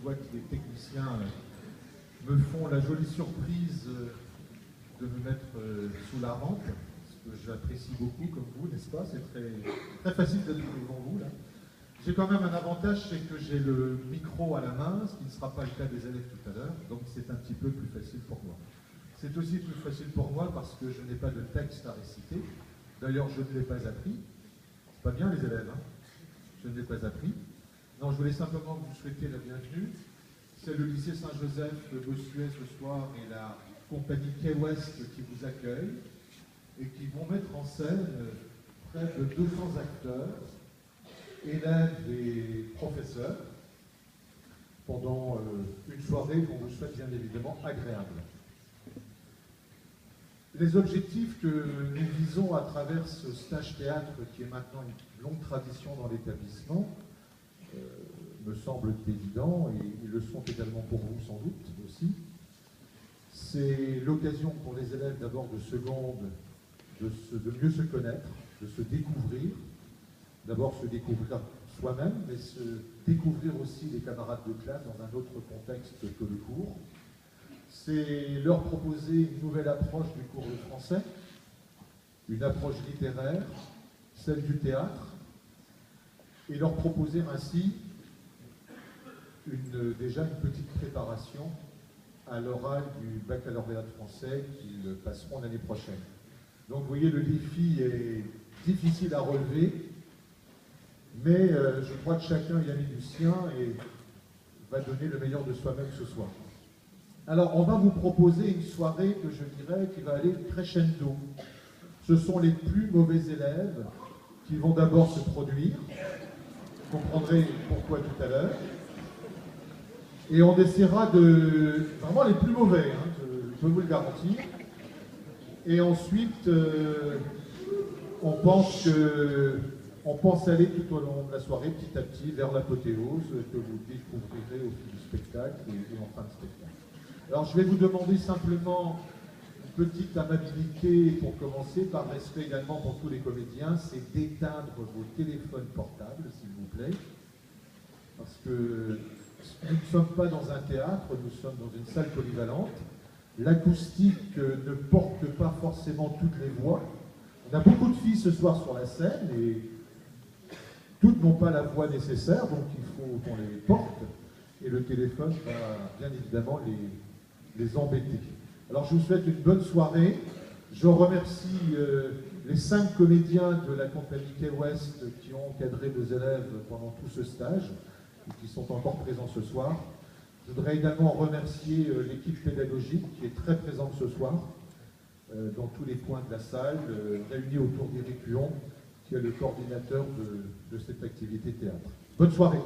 vois que les techniciens me font la jolie surprise de me mettre sous la rampe, ce que j'apprécie beaucoup comme vous, n'est-ce pas? C'est très facile d'être devant vous là. J'ai quand même un avantage, c'est que j'ai le micro à la main, ce qui ne sera pas le cas des élèves tout à l'heure, donc c'est un petit peu plus facile pour moi. C'est aussi plus facile pour moi parce que je n'ai pas de texte à réciter. D'ailleurs, je ne l'ai pas appris. C'est pas bien les élèves, hein? Je ne l'ai pas appris. Non, je voulais simplement vous souhaiter la bienvenue. C'est le lycée Saint-Joseph de Bossuet ce soir et la compagnie Key West qui vous accueille et qui vont mettre en scène près de 200 acteurs, élèves et professeurs, pendant une soirée qu'on vous souhaite bien évidemment agréable. Les objectifs que nous visons à travers ce stage théâtre, qui est maintenant une longue tradition dans l'établissement, me semblent évidents, et ils le sont également pour vous sans doute aussi. C'est l'occasion pour les élèves d'abord de seconde de mieux se connaître, de se découvrir, d'abord se découvrir soi-même, mais se découvrir aussi les camarades de classe dans un autre contexte que le cours. C'est leur proposer une nouvelle approche du cours de français, une approche littéraire, celle du théâtre, et leur proposer ainsi déjà une petite préparation à l'oral du baccalauréat de français qu'ils passeront l'année prochaine. Donc vous voyez, le défi est difficile à relever, mais je crois que chacun y a mis du sien et va donner le meilleur de soi-même ce soir. Alors, on va vous proposer une soirée que je dirais qui va aller crescendo. Ce sont les plus mauvais élèves qui vont d'abord se produire. Vous comprendrez pourquoi tout à l'heure. Et on essaiera de... Vraiment les plus mauvais, hein, je peux vous le garantir. Et ensuite, on pense aller tout au long de la soirée, petit à petit, vers l'apothéose que vous découvrirez au fil du spectacle et en fin de spectacle. Alors, je vais vous demander simplement une petite amabilité pour commencer, par respect également pour tous les comédiens, c'est d'éteindre vos téléphones portables, s'il vous plaît, parce que nous ne sommes pas dans un théâtre, nous sommes dans une salle polyvalente. L'acoustique ne porte pas forcément toutes les voix. On a beaucoup de filles ce soir sur la scène et toutes n'ont pas la voix nécessaire, donc il faut qu'on les porte. Et le téléphone va bien évidemment les embêter. Alors je vous souhaite une bonne soirée. Je remercie les 5 comédiens de la compagnie Key West qui ont encadré nos élèves pendant tout ce stage et qui sont encore présents ce soir. Je voudrais également remercier l'équipe pédagogique qui est très présente ce soir dans tous les coins de la salle, réunie autour d'Éric Huon, qui est le coordinateur de cette activité théâtre. Bonne soirée.